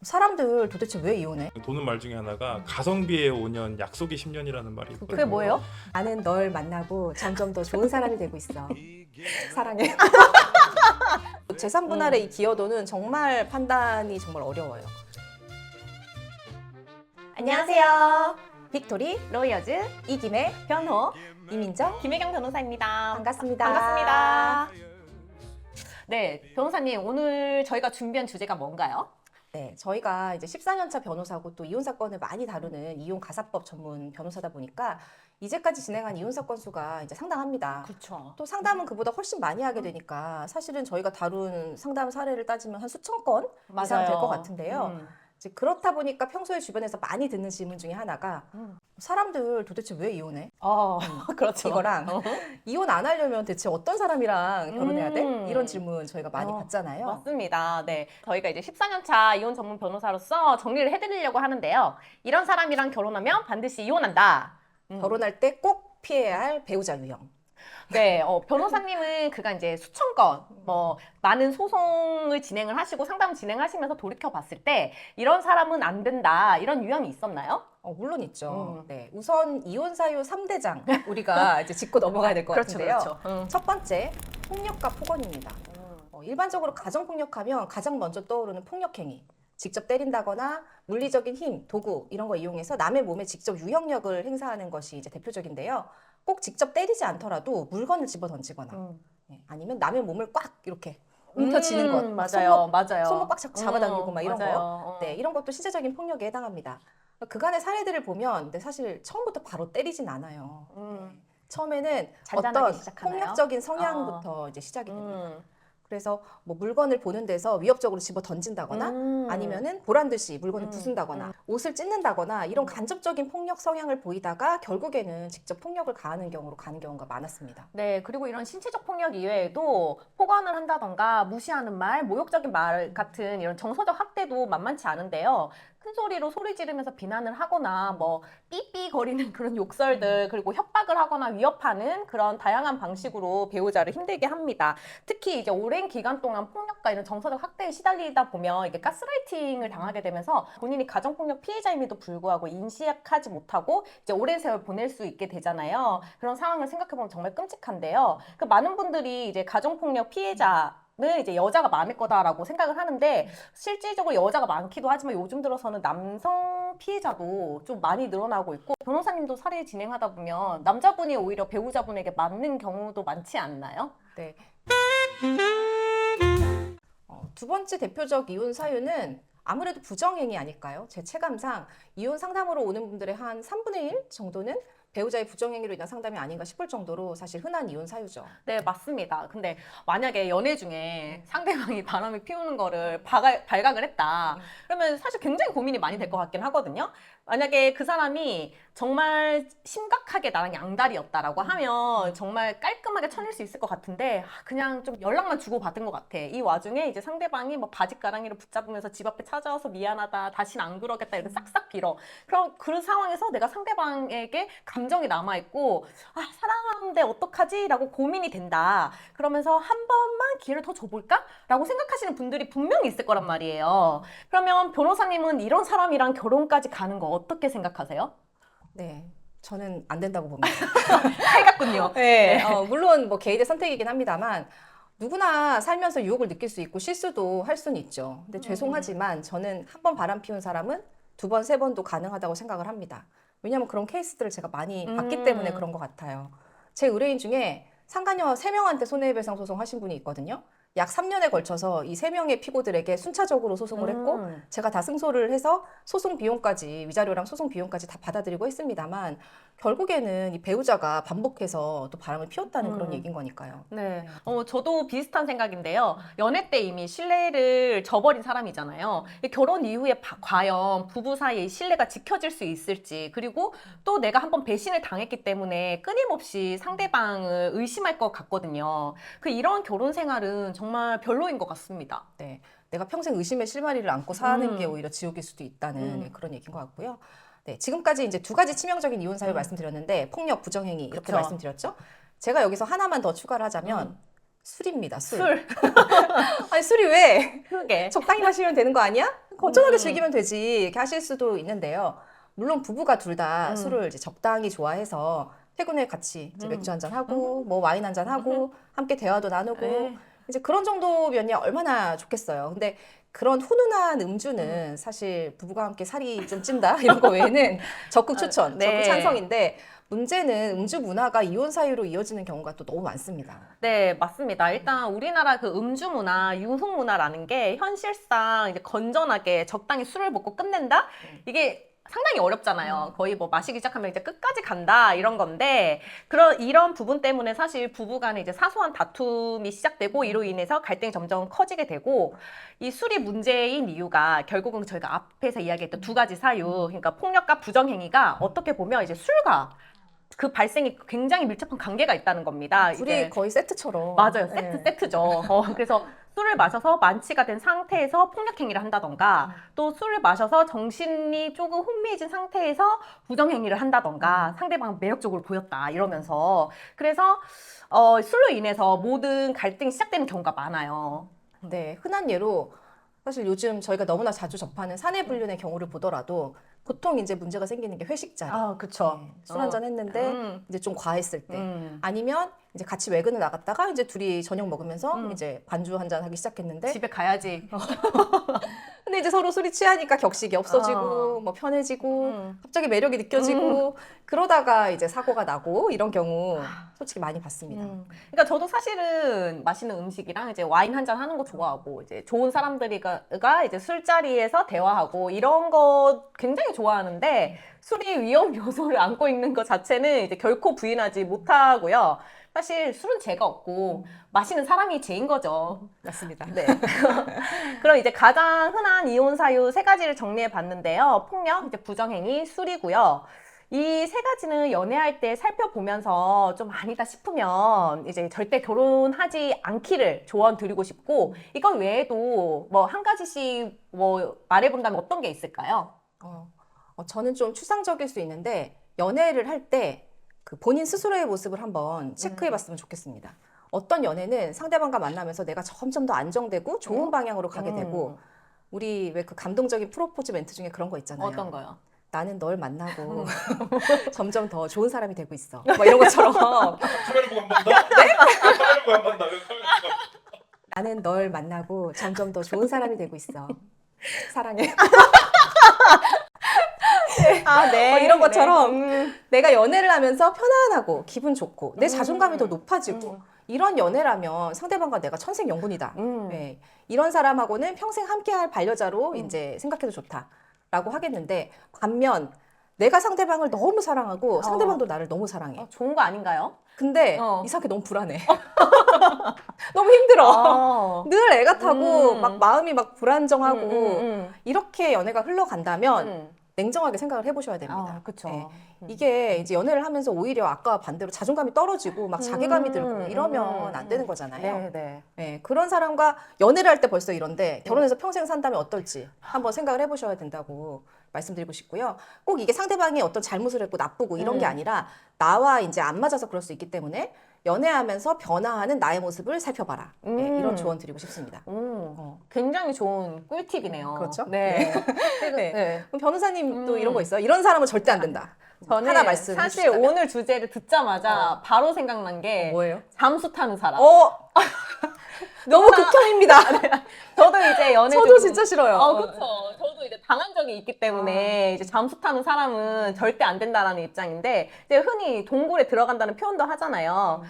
사람들 도대체 왜 이혼해? 도는 말 중에 하나가 가성비의 5년, 약속이 10년이라는 말이 있거든요. 그게 뭐예요? 나는 널 만나고 점점 더 좋은 사람이 되고 있어. 사랑해. 재산 분할의 이 기여도는 정말 판단이 정말 어려워요. 안녕하세요. 빅토리, 로이어즈 이김의 변호 이민정 김혜경 변호사입니다. 반갑습니다. 반갑습니다. 네, 변호사님 오늘 저희가 준비한 주제가 뭔가요? 네, 저희가 이제 14년차 변호사고 또 이혼 사건을 많이 다루는 이혼 가사법 전문 변호사다 보니까 이제까지 진행한 이혼 사건 수가 이제 상당합니다. 그렇죠. 또 상담은 그보다 훨씬 많이 하게 되니까 사실은 저희가 다룬 상담 사례를 따지면 한 수천 건 이상 될 것 같은데요. 이제 그렇다 보니까 평소에 주변에서 많이 듣는 질문 중에 하나가 사람들 도대체 왜 이혼해? 그렇죠. 이거랑 이혼 안 하려면 대체 어떤 사람이랑 결혼해야 돼? 이런 질문 저희가 많이 받잖아요. 맞습니다. 네, 저희가 이제 14년차 이혼 전문 변호사로서 정리를 해드리려고 하는데요. 이런 사람이랑 결혼하면 반드시 이혼한다. 결혼할 때 꼭 피해야 할 배우자 유형. 네, 변호사님은 그간 이제 수천 건, 많은 소송을 진행을 하시고 상담 진행하시면서 돌이켜 봤을 때 이런 사람은 안 된다, 이런 유형이 있었나요? 물론 있죠. 네, 우선 이혼 사유 3대장 우리가 이제 짚고 넘어가야 될 것 그렇죠, 같은데요. 그렇죠. 첫 번째, 폭력과 폭언입니다. 일반적으로 가정폭력하면 가장 먼저 떠오르는 폭력행위. 직접 때린다거나 물리적인 힘, 도구 이런 거 이용해서 남의 몸에 직접 유형력을 행사하는 것이 이제 대표적인데요. 꼭 직접 때리지 않더라도 물건을 집어 던지거나 아니면 남의 몸을 꽉 이렇게 움켜쥐는 것, 막 맞아요, 맞아요. 손목 꽉 잡아당기고 막 이런 맞아요. 거. 네, 이런 것도 신체적인 폭력에 해당합니다. 그간의 사례들을 보면 근데 사실 처음부터 바로 때리진 않아요. 처음에는 잔잔하게 어떤 시작하나요? 폭력적인 성향부터 이제 시작이 됩니다. 그래서 뭐 물건을 보는 데서 위협적으로 집어 던진다거나 아니면은 보란 듯이 물건을 부순다거나 옷을 찢는다거나 이런 간접적인 폭력 성향을 보이다가 결국에는 직접 폭력을 가하는 경우로 가는 경우가 많았습니다. 네, 그리고 이런 신체적 폭력 이외에도 폭언을 한다던가 무시하는 말, 모욕적인 말 같은 이런 정서적 학대도 만만치 않은데요. 큰 소리로 소리 지르면서 비난을 하거나 뭐 삐삐 거리는 그런 욕설들, 그리고 협박을 하거나 위협하는 그런 다양한 방식으로 배우자를 힘들게 합니다. 특히 이제 오랜 기간 동안 폭력과 이런 정서적 학대에 시달리다 보면 이게 가스라이팅을 당하게 되면서 본인이 가정폭력 피해자임에도 불구하고 인식하지 못하고 이제 오랜 세월 보낼 수 있게 되잖아요. 그런 상황을 생각해보면 정말 끔찍한데요. 그 많은 분들이 이제 가정폭력 피해자 는 이제 여자가 많을 거다라고 생각을 하는데 실질적으로 여자가 많기도 하지만 요즘 들어서는 남성 피해자도 좀 많이 늘어나고 있고 변호사님도 사례 진행하다 보면 남자분이 오히려 배우자분에게 맞는 경우도 많지 않나요? 네. 두 번째 대표적 이혼 사유는 아무래도 부정행위 아닐까요? 제 체감상 이혼 상담으로 오는 분들의 한 3분의 1 정도는 배우자의 부정행위로 인한 상담이 아닌가 싶을 정도로 사실 흔한 이혼 사유죠. 네, 맞습니다. 근데 만약에 연애 중에 상대방이 바람을 피우는 거를 발각을 했다. 그러면 사실 굉장히 고민이 많이 될 것 같긴 하거든요. 만약에 그 사람이 정말 심각하게 나랑 양다리였다라고 하면 정말 깔끔하게 쳐낼 수 있을 것 같은데 그냥 좀 연락만 주고받은 것 같아. 이 와중에 이제 상대방이 뭐 바지가랑이를 붙잡으면서 집 앞에 찾아와서 미안하다, 다시는 안 그러겠다 이렇게 싹싹 빌어. 그럼 그 상황에서 내가 상대방에게 감정이 남아있고 사랑하는데 어떡하지? 라고 고민이 된다. 그러면서 한 번만 기회를 더 줘볼까? 라고 생각하시는 분들이 분명히 있을 거란 말이에요. 그러면 변호사님은 이런 사람이랑 결혼까지 가는 거 어떻게 생각하세요? 네, 저는 안 된다고 봅니다. 살갑군요. 네, 물론 뭐 개인의 선택이긴 합니다만 누구나 살면서 유혹을 느낄 수 있고 실수도 할 수는 있죠. 근데 죄송하지만 저는 한 번 바람 피운 사람은 두 번, 세 번도 가능하다고 생각을 합니다. 왜냐하면 그런 케이스들을 제가 많이 봤기 때문에 그런 것 같아요. 제 의뢰인 중에 상간녀 3명한테 손해배상 소송 하신 분이 있거든요. 약 3년에 걸쳐서 이 3명의 피고들에게 순차적으로 소송을 했고 제가 다 승소를 해서 소송 비용까지 위자료랑 소송 비용까지 다 받아들이고 했습니다만 결국에는 이 배우자가 반복해서 또 바람을 피웠다는 그런 얘기인 거니까요. 네. 저도 비슷한 생각인데요. 연애 때 이미 신뢰를 저버린 사람이잖아요. 결혼 이후에 과연 부부 사이의 신뢰가 지켜질 수 있을지, 그리고 또 내가 한번 배신을 당했기 때문에 끊임없이 상대방을 의심할 것 같거든요. 이런 결혼 생활은 정말 별로인 것 같습니다. 네, 내가 평생 의심의 실마리를 안고 사는 게 오히려 지옥일 수도 있다는 그런 얘기인 것 같고요. 네, 지금까지 이제 두 가지 치명적인 이혼 사유 말씀드렸는데 폭력, 부정행위 이렇게 그쵸. 말씀드렸죠. 제가 여기서 하나만 더 추가를 하자면 술입니다. 술. 술. 아니 술이 왜 그게. 적당히 마시면 되는 거 아니야? 건전하게 즐기면 되지. 이렇게 하실 수도 있는데요. 물론 부부가 둘 다 술을 이제 적당히 좋아해서 퇴근에 같이 이제 맥주 한잔 하고 뭐 와인 한잔 하고 함께 대화도 나누고 네. 이제 그런 정도면야 얼마나 좋겠어요. 근데 그런 훈훈한 음주는 사실 부부가 함께 살이 좀 찐다 이런 거 외에는 적극 추천, 네. 적극 찬성인데 문제는 음주 문화가 이혼 사유로 이어지는 경우가 또 너무 많습니다. 네, 맞습니다. 일단 우리나라 그 음주 문화, 유흥 문화라는 게 현실상 이제 건전하게 적당히 술을 먹고 끝낸다? 이게 상당히 어렵잖아요. 거의 뭐 마시기 시작하면 이제 끝까지 간다 이런 건데 이런 부분 때문에 사실 부부간에 이제 사소한 다툼이 시작되고 이로 인해서 갈등이 점점 커지게 되고 이 술이 문제인 이유가 결국은 저희가 앞에서 이야기했던 두 가지 사유, 그러니까 폭력과 부정행위가 어떻게 보면 이제 술과 그 발생이 굉장히 밀접한 관계가 있다는 겁니다. 둘이 이제 거의 세트처럼. 맞아요. 네. 세트죠. 그래서 술을 마셔서 만취가 된 상태에서 폭력행위를 한다던가 또 술을 마셔서 정신이 조금 혼미해진 상태에서 부정행위를 한다던가 상대방은 매력적으로 보였다 이러면서 그래서 술로 인해서 모든 갈등이 시작되는 경우가 많아요. 네, 흔한 예로 사실 요즘 저희가 너무나 자주 접하는 사내불륜의 경우를 보더라도 보통 이제 문제가 생기는 게 회식 자리. 그쵸. 술 한잔 했는데 이제 좀 과했을 때. 아니면 이제 같이 외근을 나갔다가 이제 둘이 저녁 먹으면서 이제 반주 한잔 하기 시작했는데 집에 가야지. 근데 이제 서로 술이 취하니까 격식이 없어지고 뭐 편해지고 갑자기 매력이 느껴지고 그러다가 이제 사고가 나고 이런 경우 솔직히 많이 봤습니다. 그러니까 저도 사실은 맛있는 음식이랑 이제 와인 한잔 하는 거 좋아하고 이제 좋은 사람들이가 이제 술자리에서 대화하고 이런 거 굉장히 좋아하는데 술이 위험 요소를 안고 있는 것 자체는 이제 결코 부인하지 못하고요. 사실 술은 죄가 없고 마시는 사람이 죄인 거죠. 맞습니다. 네. 그럼 이제 가장 흔한 이혼 사유 세 가지를 정리해 봤는데요. 폭력, 이제 부정행위, 술이고요. 이 세 가지는 연애할 때 살펴보면서 좀 아니다 싶으면 이제 절대 결혼하지 않기를 조언 드리고 싶고 이건 외에도 뭐 한 가지씩 뭐 말해본다면 어떤 게 있을까요? 저는 좀 추상적일 수 있는데 연애를 할 때 그 본인 스스로의 모습을 한번 체크해 봤으면 좋겠습니다. 어떤 연애는 상대방과 만나면서 내가 점점 더 안정되고 좋은 방향으로 가게 되고 우리 왜 그 감동적인 프로포즈 멘트 중에 그런 거 있잖아요. 어떤 거요? 나는 널 만나고 점점 더 좋은 사람이 되고 있어. 막 이런 것처럼 카메라 보고 한 번 더? 네? 카메라 보고 한 번 더. 나는 널 만나고 점점 더 좋은 사람이 되고 있어. 사랑해. 네. 이런 것처럼 내가 연애를 하면서 편안하고 기분 좋고 내 자존감이 더 높아지고 이런 연애라면 상대방과 내가 천생연분이다. 네. 이런 사람하고는 평생 함께할 반려자로 이제 생각해도 좋다라고 하겠는데 반면 내가 상대방을 너무 사랑하고 상대방도 나를 너무 사랑해. 좋은 거 아닌가요? 근데 이상하게 너무 불안해. 너무 힘들어. 늘 애가 타고 막 마음이 막 불안정하고 이렇게 연애가 흘러간다면 냉정하게 생각을 해보셔야 됩니다. 그렇죠. 네. 이게 이제 연애를 하면서 오히려 아까 반대로 자존감이 떨어지고 막 자괴감이 들고 이러면 안 되는 거잖아요. 네. 네, 그런 사람과 연애를 할 때 벌써 이런데 결혼해서 평생 산다면 어떨지 한번 생각을 해보셔야 된다고 말씀드리고 싶고요. 꼭 이게 상대방이 어떤 잘못을 했고 나쁘고 이런 게 아니라 나와 이제 안 맞아서 그럴 수 있기 때문에 연애하면서 변화하는 나의 모습을 살펴봐라. 네, 이런 조언 드리고 싶습니다. 굉장히 좋은 꿀팁이네요. 그렇죠? 네. 네. 그럼 변호사님도 이런 거 있어요? 이런 사람은 절대 안 된다. 저는 하나 말씀해 사실 주시다면? 오늘 주제를 듣자마자 바로 생각난 게 뭐예요? 잠수 타는 사람. 너무 극혐입니다. 저도 이제 연애 저도 진짜 싫어요. 그렇죠. 저도 이제 당한 적이 있기 때문에 이제 잠수 타는 사람은 절대 안 된다라는 입장인데 이제 흔히 동굴에 들어간다는 표현도 하잖아요.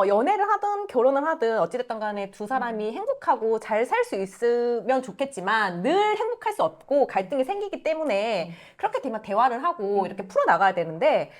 연애를 하든 결혼을 하든 어찌됐든 간에 두 사람이 행복하고 잘 살 수 있으면 좋겠지만 늘 행복할 수 없고 갈등이 생기기 때문에 그렇게 되면 대화를 하고 이렇게 풀어 나가야 되는데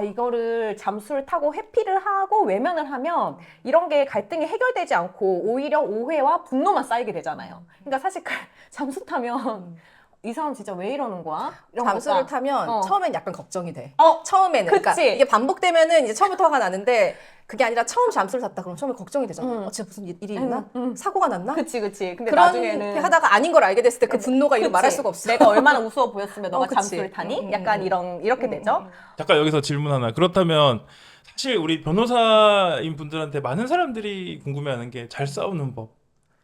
이거를 잠수를 타고 회피를 하고 외면을 하면 이런 게 갈등이 해결되지 않고 오히려 오해와 분노만 쌓이게 되잖아요. 그러니까 사실 잠수 타면 이 사람 진짜 왜 이러는 거야? 이런 잠수를 거가. 타면 처음엔 약간 걱정이 돼. 어, 처음에는. 그치. 그러니까 이게 반복되면은 이제 처음부터 화가 나는데 그게 아니라 처음 잠수를 탔다 그러면 처음에 걱정이 되잖아. 진짜 무슨 일이 있나? 사고가 났나? 그치. 근데 그렇게 나중에는 하다가 아닌 걸 알게 됐을 때 그 분노가 이루 말할 수가 없어. 내가 얼마나 우스워 보였으면 너가 그치. 잠수를 타니? 약간 이렇게 되죠. 잠깐 여기서 질문 하나. 그렇다면 사실 우리 변호사인 분들한테 많은 사람들이 궁금해하는 게 잘 싸우는 법.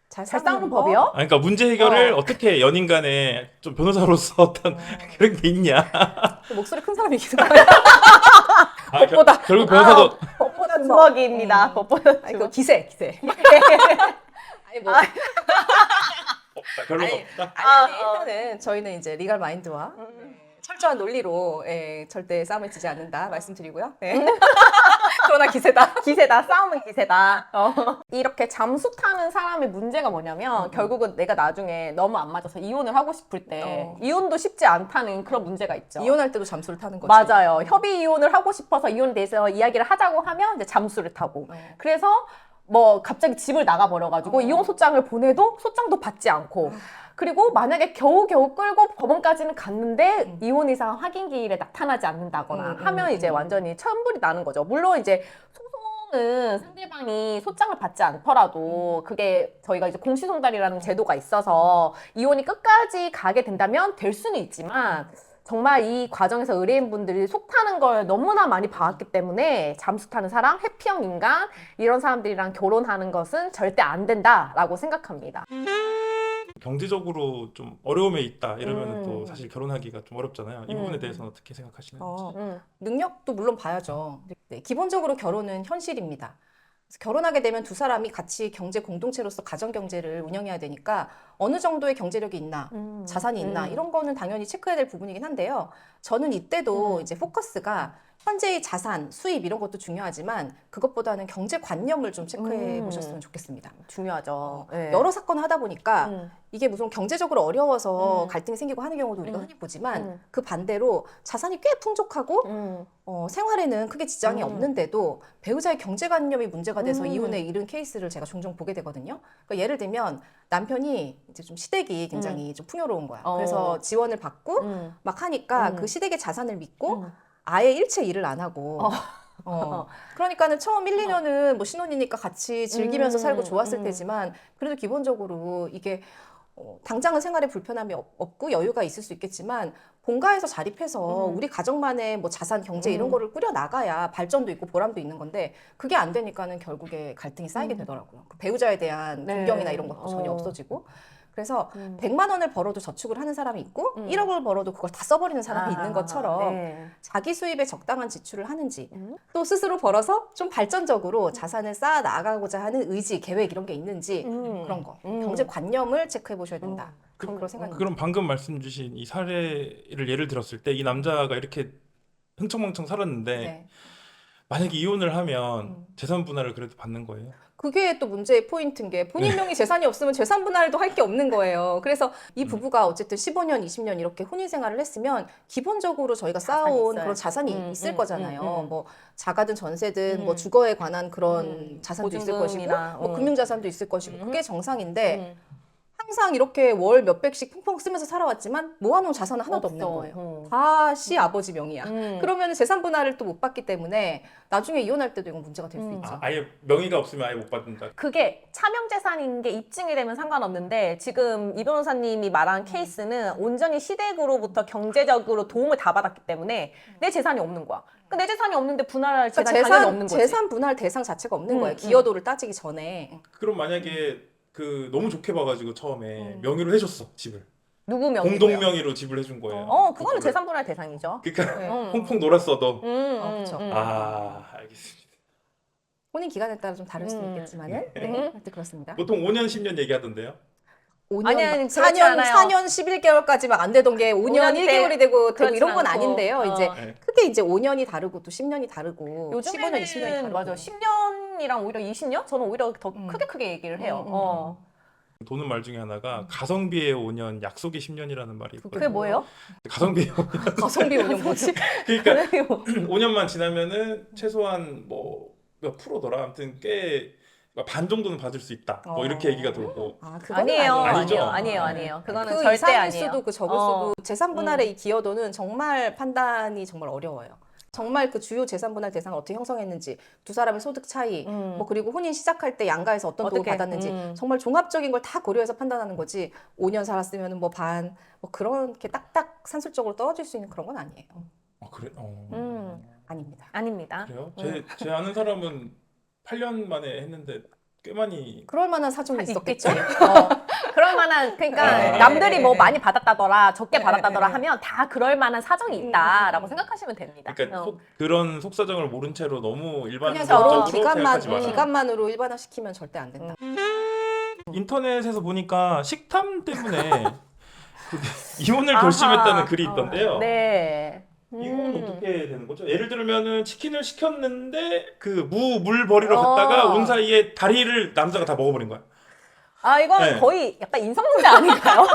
잘 싸우는 법이요? 그러니까 문제 해결을 어떻게 연인 간에 좀 변호사로서 어떤 그런 게 있냐. 목소리 큰 사람이기도 하고. 법보다 결국 변호사도 법보다 주먹입니다. 법보다 아니, 그 주먹. 기세. 아니 뭐 별로가 아니, 없다. 아니, 일단은 저희는 이제 리갈 마인드와 철저한 논리로 절대 싸움을 지지 않는다 말씀드리고요. 네. 그러나 기세다. 기세다. 싸움은 기세다. 이렇게 잠수 타는 사람의 문제가 뭐냐면 결국은 내가 나중에 너무 안 맞아서 이혼을 하고 싶을 때 이혼도 쉽지 않다는 그런 문제가 있죠. 이혼할 때도 잠수를 타는 거지. 맞아요. 협의 이혼을 하고 싶어서 이혼에 대해서 이야기를 하자고 하면 이제 잠수를 타고. 그래서 뭐 갑자기 집을 나가버려가지고 이혼 소장을 보내도 소장도 받지 않고. 그리고 만약에 겨우겨우 끌고 법원까지는 갔는데 이혼 이상 확인 기일에 나타나지 않는다거나 하면 이제 완전히 천불이 나는 거죠. 물론 이제 소송은 상대방이 소장을 받지 않더라도 그게 저희가 이제 공시송달이라는 제도가 있어서 이혼이 끝까지 가게 된다면 될 수는 있지만 정말 이 과정에서 의뢰인분들이 속 타는 걸 너무나 많이 봐왔기 때문에 잠수 타는 사람, 회피형 인간 이런 사람들이랑 결혼하는 것은 절대 안 된다라고 생각합니다. 경제적으로 좀 어려움에 있다 이러면 또 사실 결혼하기가 좀 어렵잖아요. 이 부분에 대해서는 어떻게 생각하시는지. 능력도 물론 봐야죠. 네, 기본적으로 결혼은 현실입니다. 그래서 결혼하게 되면 두 사람이 같이 경제 공동체로서 가정 경제를 운영해야 되니까 어느 정도의 경제력이 있나, 자산이 있나 이런 거는 당연히 체크해야 될 부분이긴 한데요. 저는 이때도 이제 포커스가 현재의 자산, 수입 이런 것도 중요하지만 그것보다는 경제관념을 좀 체크해 보셨으면 좋겠습니다. 중요하죠. 네. 여러 사건을 하다 보니까 이게 무슨 경제적으로 어려워서 갈등이 생기고 하는 경우도 우리가 흔히 보지만 그 반대로 자산이 꽤 풍족하고 생활에는 크게 지장이 없는데도 배우자의 경제관념이 문제가 돼서 이혼에 이른 케이스를 제가 종종 보게 되거든요. 그러니까 예를 들면 남편이 이제 좀 시댁이 굉장히 좀 풍요로운 거야. 그래서 지원을 받고 막 하니까 그 시댁의 자산을 믿고 아예 일체 일을 안 하고 그러니까는 처음 1, 2년은 뭐 신혼이니까 같이 즐기면서 살고 좋았을 테지만 그래도 기본적으로 이게 당장은 생활에 불편함이 없고 여유가 있을 수 있겠지만 본가에서 자립해서 우리 가정만의 뭐 자산, 경제 이런 거를 꾸려 나가야 발전도 있고 보람도 있는 건데 그게 안 되니까는 결국에 갈등이 쌓이게 되더라고요. 그 배우자에 대한 존경이나 이런 것도 전혀 없어지고 그래서 100만 원을 벌어도 저축을 하는 사람이 있고 1억을 벌어도 그걸 다 써버리는 사람이 있는 것처럼 자기 수입에 적당한 지출을 하는지 또 스스로 벌어서 좀 발전적으로 자산을 쌓아 나가고자 하는 의지, 계획 이런 게 있는지 그런 거 경제관념을 체크해 보셔야 된다. 그런 생각입니다. 그럼 방금 말씀 주신 이 사례를 예를 들었을 때 이 남자가 이렇게 흥청망청 살았는데 네. 만약에 이혼을 하면 재산 분할을 그래도 받는 거예요? 그게 또 문제의 포인트인 게 본인 명의 재산이 없으면 재산 분할도 할 게 없는 거예요. 그래서 이 부부가 어쨌든 15년, 20년 이렇게 혼인 생활을 했으면 기본적으로 저희가 쌓아온 그런 자산이 있을 거잖아요. 뭐 자가든 전세든 뭐 주거에 관한 그런 자산도 있을 것이고 뭐 금융자산도 있을 것이고 그게 정상인데 항상 이렇게 월 몇백씩 펑펑 쓰면서 살아왔지만 모아놓은 자산은 하나도 없는 거예요. 다 시아버지 명의야. 그러면 재산 분할을 또 못 받기 때문에 나중에 이혼할 때도 이건 문제가 될 수 있죠. 아예 명의가 없으면 아예 못 받는다. 그게 차명재산인 게 입증이 되면 상관없는데 지금 이 변호사님이 말한 케이스는 온전히 시댁으로부터 경제적으로 도움을 다 받았기 때문에 내 재산이 없는 거야. 그러니까 내 재산이 없는데 분할할 재산이 당연히 없는 거지. 재산 분할 대상 자체가 없는 거예요. 기여도를 따지기 전에. 그럼 만약에 그 너무 좋게 봐가지고 처음에 명의로 해줬어 집을 누구 명의로요? 공동 명의로 집을 해준 거예요. 그거는 그거를. 재산 분할 대상이죠. 그러니까 퐁퐁 놀았어도. 그렇죠. 알겠습니다. 혼인 기간에 따라 좀 다를 수는 있겠지만은 하여튼 그렇습니다. 보통 5년 10년 얘기하던데요. 5년, 아니, 그렇지 4년, 않아요. 4년 11개월까지 막 안 되던 게 5년 5년 1개월이 되고 그렇진 이런 건 않고. 아닌데요. 이제 네. 크게 이제 5년이 다르고 또 10년이 다르고 15년, 20년이 요즘에는 다르고. 맞아 10년이랑 오히려 20년? 저는 오히려 더 크게 얘기를 해요. 도는 말 중에 하나가 가성비의 5년, 약속의 10년이라는 말이 있거든요. 그게 뭐예요? 가성비의 5년. 가성비 5년 뭐지? 그러니까 5년만 지나면은 최소한 뭐 몇 프로더라. 아무튼 꽤 반 정도는 받을 수 있다. 뭐 이렇게 얘기가 돌고. 그건 아니에요. 아니죠? 아니에요. 그거는 그 절대 이상일 아니에요. 수도 그 적을 수도 재산 분할의 이 기여도는 정말 판단이 정말 어려워요. 정말 그 주요 재산 분할 대상을 어떻게 형성했는지, 두 사람의 소득 차이, 뭐 그리고 혼인 시작할 때 양가에서 어떤 도움을 받았는지 정말 종합적인 걸 다 고려해서 판단하는 거지. 5년 살았으면 뭐 반, 뭐 그렇게 딱딱 산술적으로 떨어질 수 있는 그런 건 아니에요. 그래? 아닙니다. 아닙니다. 그래요? 제 아는 사람은 8년 만에 했는데 꽤 많이 그럴 만한 사정이 있겠지. 있었겠죠. 그럴 만한 그러니까 아, 남들이 뭐 네. 많이 받았다더라, 적게 네, 받았다더라 네. 하면 다 그럴 만한 사정이 있다라고 생각하시면 됩니다. 그러니까 그런 속사정을 모른 채로 너무 그냥 일반적으로 결혼 생각하지 마라. 기간만으로 일반화시키면 절대 안 된다. 인터넷에서 보니까 식탐 때문에 그 이혼을 아하. 결심했다는 글이 있던데요. 네. 이건 어떻게 되는 거죠? 예를 들면은 치킨을 시켰는데 그 물 버리러 어. 갔다가 온 사이에 다리를 남자가 다 먹어버린 거야. 아, 이건 네. 거의 약간 인성문제 아닌가요?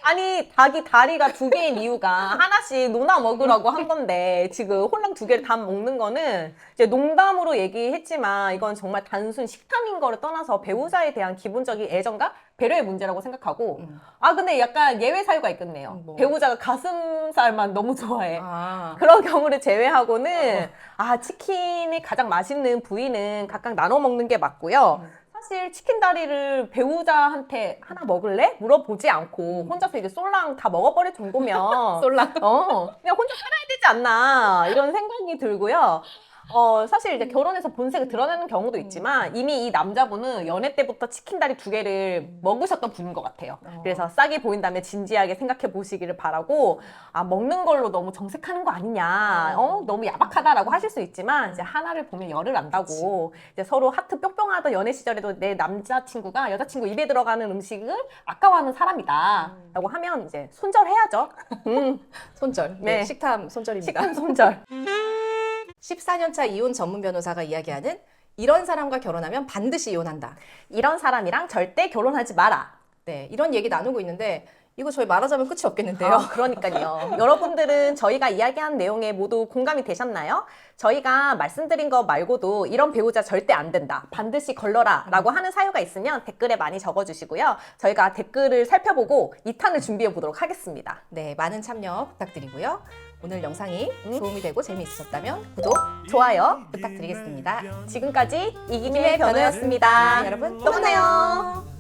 아니, 닭이 다리가 2개인 이유가 하나씩 논아 먹으라고 한 건데, 지금 홀랑 2개를 다 먹는 거는 이제 농담으로 얘기했지만, 이건 정말 단순 식탐인 거를 떠나서 배우자에 대한 기본적인 애정과 배려의 문제라고 생각하고, 아, 근데 약간 예외 사유가 있겠네요. 뭐. 배우자가 가슴살만 너무 좋아해. 아, 그런 경우를 제외하고는, 아, 치킨이 가장 맛있는 부위는 각각 나눠 먹는 게 맞고요. 사실 치킨 다리를 배우자한테 하나 먹을래? 물어보지 않고 혼자서 이제 쏠랑 다 먹어버릴 정도면 쏠랑. 그냥 혼자 살아야 되지 않나 이런 생각이 들고요. 사실 이제 결혼해서 본색을 드러내는 경우도 있지만 이미 이 남자분은 연애 때부터 치킨 다리 2개를 먹으셨던 분인 것 같아요. 그래서 싹이 보인다면 진지하게 생각해 보시기를 바라고, 아, 먹는 걸로 너무 정색하는 거 아니냐, 너무 야박하다라고 하실 수 있지만 이제 하나를 보면 열을 안다고, 이제 서로 하트 뿅뿅하던 연애 시절에도 내 남자친구가 여자친구 입에 들어가는 음식을 아까워하는 사람이다라고 하면 이제 손절해야죠. 손절. 네. 식탐 손절입니다. 식탐 손절. 14년차 이혼 전문 변호사가 이야기하는 이런 사람과 결혼하면 반드시 이혼한다. 이런 사람이랑 절대 결혼하지 마라. 네, 이런 얘기 나누고 있는데 이거 저희 말하자면 끝이 없겠는데요. 아, 그러니까요. 여러분들은 저희가 이야기한 내용에 모두 공감이 되셨나요? 저희가 말씀드린 거 말고도 이런 배우자 절대 안 된다, 반드시 걸러라 라고 하는 사유가 있으면 댓글에 많이 적어주시고요. 저희가 댓글을 살펴보고 2탄을 준비해 보도록 하겠습니다. 네, 많은 참여 부탁드리고요. 오늘 영상이 도움이 되고 재미있으셨다면 구독, 좋아요. 부탁드리겠습니다. 지금까지 이김의 변호였습니다. 여러분 또 만나요.